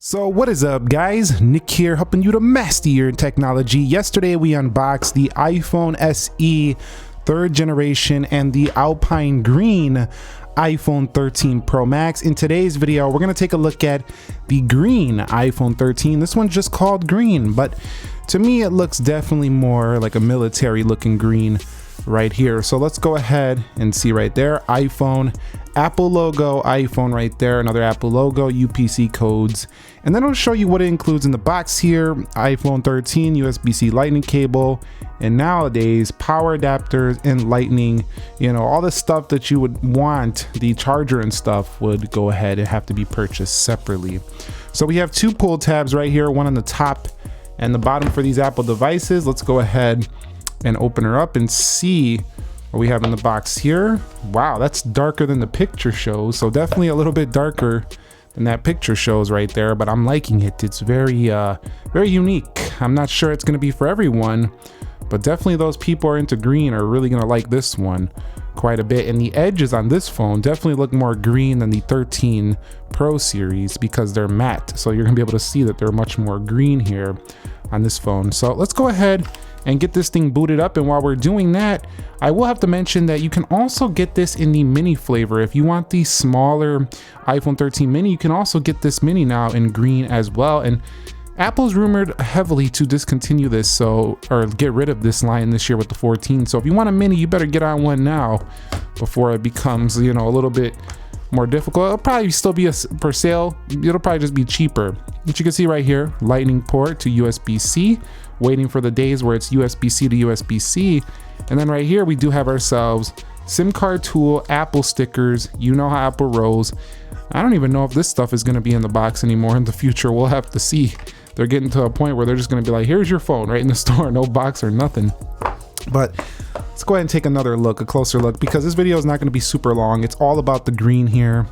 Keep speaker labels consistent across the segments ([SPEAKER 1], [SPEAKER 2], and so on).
[SPEAKER 1] So what is up, guys? Nick here, helping you to master your technology. Yesterday we unboxed the iPhone SE 3rd generation and the Alpine Green iPhone 13 Pro Max. In today's video, we're going to take a look at the green iPhone 13. This one's just called green, but to me it looks definitely more like a military looking green right here. So let's go ahead and see right there, iPhone, Apple logo, iPhone right there, another Apple logo, UPC codes, and then it'll show you what it includes in the box here. iPhone 13, USB-C lightning cable, and nowadays power adapters and lightning, you know, all the stuff that you would want, the charger and stuff would go ahead and have to be purchased separately. So we have two pull tabs right here, one on the top and the bottom for these Apple devices. Let's go ahead and open her up and see what we have in the box here. Wow, that's darker than the picture shows, so definitely a little bit darker than that picture shows right there, but I'm liking it. It's very unique. I'm not sure it's going to be for everyone, but definitely those people who are into green are really going to like this one quite a bit. And the edges on this phone definitely look more green than the 13 Pro series because they're matte, so you're going to be able to see that they're much more green here on this phone. So let's go ahead and get this thing booted up, and while we're doing that, I will have to mention that you can also get this in the mini flavor. If you want the smaller iPhone 13 mini, you can also get this mini now in green as well. And Apple's rumored heavily to discontinue this, or get rid of this line this year with the 14. So if you want a mini, you better get on one now before it becomes, you know, a little bit more difficult. It'll probably still be for sale. It'll probably just be cheaper. But you can see right here, lightning port to USB-C, waiting for the days where it's USB-C to USB-C. And then right here, we do have ourselves SIM card tool, Apple stickers. You know how Apple rolls. I don't even know if this stuff is going to be in the box anymore in the future. We'll have to see. They're getting to a point where they're just going to be like, here's your phone right in the store, no box or nothing. But let's go ahead and take another look, a closer look, because this video is not going to be super long. It's all about the green here.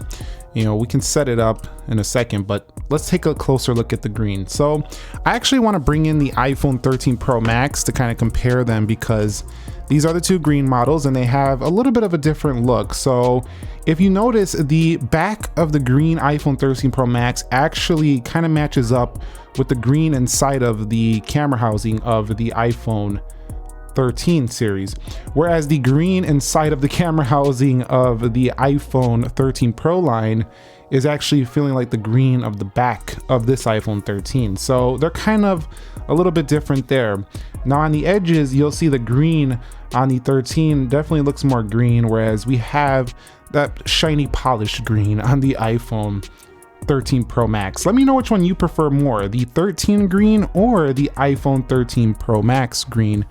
[SPEAKER 1] You know, we can set it up in a second, but let's take a closer look at the green. So I actually want to bring in the iPhone 13 Pro Max to kind of compare them, because these are the two green models and they have a little bit of a different look. So if you notice, the back of the green iPhone 13 Pro Max actually kind of matches up with the green inside of the camera housing of the iPhone 13 series, whereas the green inside of the camera housing of the iPhone 13 Pro line is actually feeling like the green of the back of this iPhone 13. So they're kind of a little bit different there. Now on the edges, you'll see the green on the 13 definitely looks more green, whereas we have that shiny polished green on the iPhone 13 Pro Max. Let me know which one you prefer more, the 13 green or the iPhone 13 Pro Max green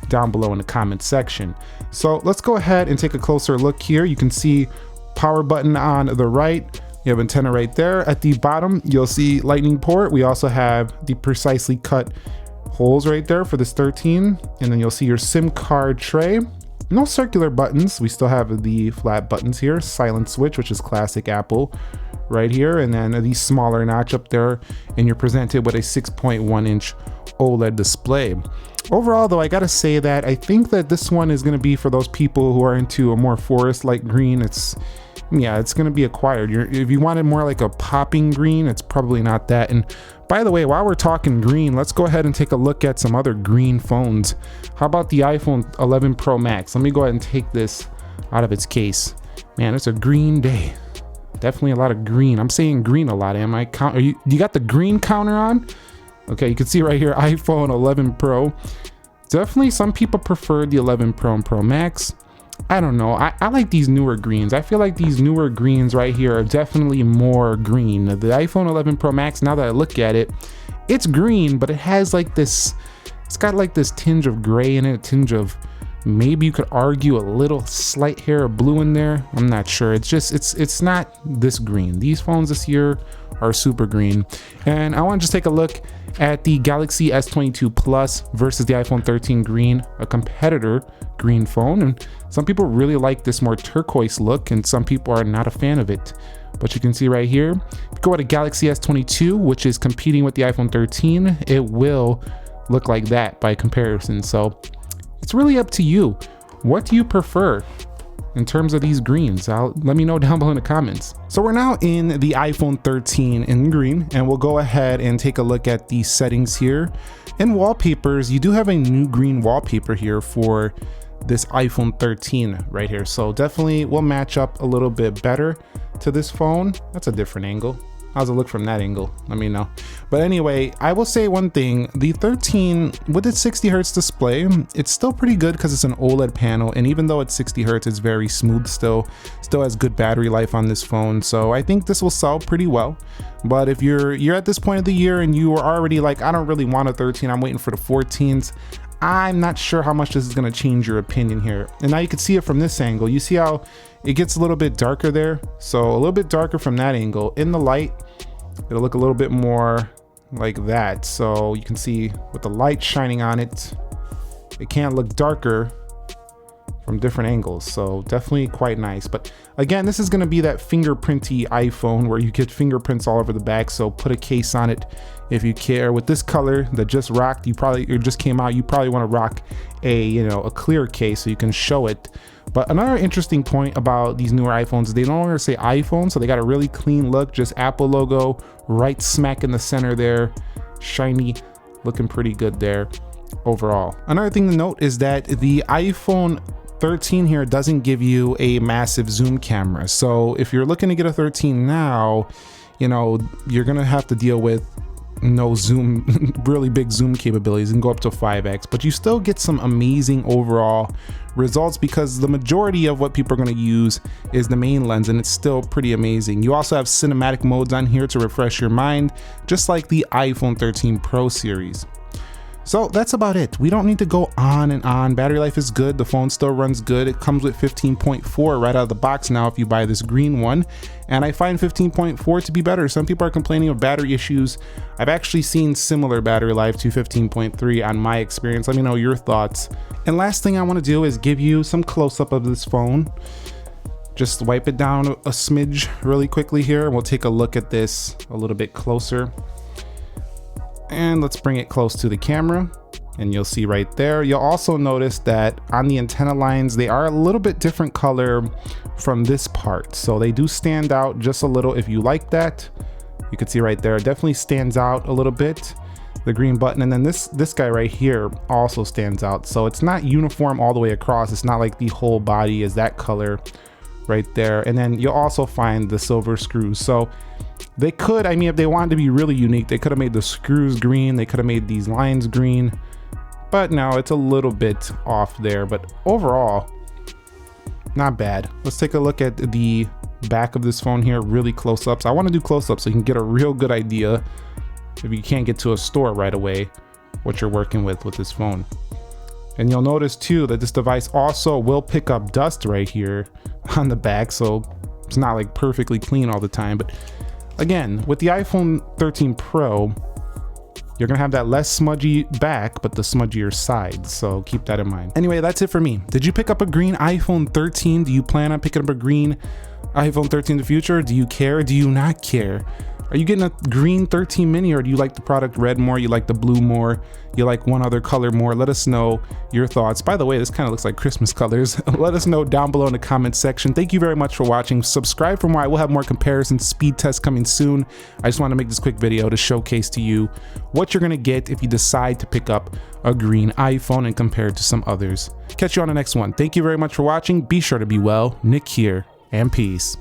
[SPEAKER 1] down below in the comment section. So let's go ahead and take a closer look here. You can see power button on the right. You have antenna right there. At the bottom, you'll see lightning port. We also have the precisely cut holes right there for this 13. And then you'll see your SIM card tray. No circular buttons. We still have the flat buttons here. Silent switch, which is classic Apple right here. And then the smaller notch up there. And you're presented with a 6.1 inch OLED display. Overall though, I gotta say that I think that this one is gonna be for those people who are into a more forest-like green. It's gonna be acquired. If you wanted more like a popping green, it's probably not that. And by the way, while we're talking green, let's go ahead and take a look at some other green phones. How about the iPhone 11 Pro Max? Let me go ahead and take this out of its case. Man, it's a green day. Definitely a lot of green. I'm saying green a lot. Am I you got the green counter on? Okay, you can see right here, iPhone 11 Pro. Definitely some people prefer the 11 Pro and Pro Max. I don't know, I like these newer greens. I feel like these newer greens right here are definitely more green. The iPhone 11 Pro Max, now that I look at it, it's green, but it has like this, it's got like this tinge of gray in it, a tinge of, maybe you could argue a little slight hair of blue in there. I'm not sure. It's just, it's not this green. These phones this year are super green. And I want to just take a look at the Galaxy S22 Plus versus the iPhone 13 green, a competitor green phone. And some people really like this more turquoise look, and some people are not a fan of it. But you can see right here, go with a Galaxy S22, which is competing with the iPhone 13, it will look like that by comparison. So it's really up to you. What do you prefer? in terms of these greens? Let me know down below in the comments. So we're now in the iPhone 13 in green, and we'll go ahead and take a look at the settings here. In wallpapers, you do have a new green wallpaper here for this iPhone 13 right here. So definitely will match up a little bit better to this phone. That's a different angle. How's it look from that angle? Let me know. But anyway, I will say one thing, the 13 with its 60 hertz display, it's still pretty good because it's an OLED panel, and even though it's 60 hertz, it's very smooth still has good battery life on this phone. So I think this will sell pretty well. But if you're at this point of the year and you are already like, I don't really want a 13, I'm waiting for the 14s, I'm not sure how much this is going to change your opinion here. And now you can see it from this angle. You see how it gets a little bit darker there? So a little bit darker from that angle. In the light, it'll look a little bit more like that. So you can see with the light shining on it, it can look darker from different angles. So definitely quite nice. But again, this is going to be that fingerprinty iPhone where you get fingerprints all over the back. So put a case on it if you care. With this color that just rocked, or just came out, you probably want to rock a clear case so you can show it. But another interesting point about these newer iPhones, they no longer say iPhone, so they got a really clean look, just Apple logo right smack in the center there, shiny, looking pretty good there overall. Another thing to note is that the iPhone 13 here doesn't give you a massive zoom camera. So if you're looking to get a 13 now, you're gonna have to deal with no zoom, really big zoom capabilities, and go up to 5x, but you still get some amazing overall results because the majority of what people are going to use is the main lens, and it's still pretty amazing. You also have cinematic modes on here to refresh your mind, just like the iPhone 13 Pro series. So that's about it. We don't need to go on and on. Battery life is good. The phone still runs good. It comes with 15.4 right out of the box now if you buy this green one. And I find 15.4 to be better. Some people are complaining of battery issues. I've actually seen similar battery life to 15.3 on my experience. Let me know your thoughts. And last thing I want to do is give you some close-up of this phone. Just wipe it down a smidge really quickly here, and we'll take a look at this a little bit closer. And let's bring it close to the camera, and you'll see right there. You'll also notice that on the antenna lines, they are a little bit different color from this part. So they do stand out just a little. If you like that, you can see right there, it definitely stands out a little bit, the green button. And then this guy right here also stands out. So it's not uniform all the way across. It's not like the whole body is that color right there. And then you'll also find the silver screws. So they could, if they wanted to be really unique, they could have made the screws green. They could have made these lines green, but no, it's a little bit off there. But overall, not bad. Let's take a look at the back of this phone here, really close-ups. I want to do close-ups so you can get a real good idea, if you can't get to a store right away, what you're working with this phone. And you'll notice too that this device also will pick up dust right here on the back, so it's not like perfectly clean all the time. But again, with the iPhone 13 Pro, you're gonna have that less smudgy back, but the smudgier sides, so keep that in mind. Anyway, that's it for me. Did you pick up a green iPhone 13? Do you plan on picking up a green iPhone 13 in the future? Do you care? Do you not care? Are you getting a green 13 mini, or do you like the product red more? You like the blue more? You like one other color more? Let us know your thoughts. By the way, this kind of looks like Christmas colors. Let us know down below in the comments section. Thank you very much for watching. Subscribe for more. I will have more comparison speed tests coming soon. I just want to make this quick video to showcase to you what you're going to get if you decide to pick up a green iPhone and compare it to some others. Catch you on the next one. Thank you very much for watching. Be sure to be well. Nick here, and peace.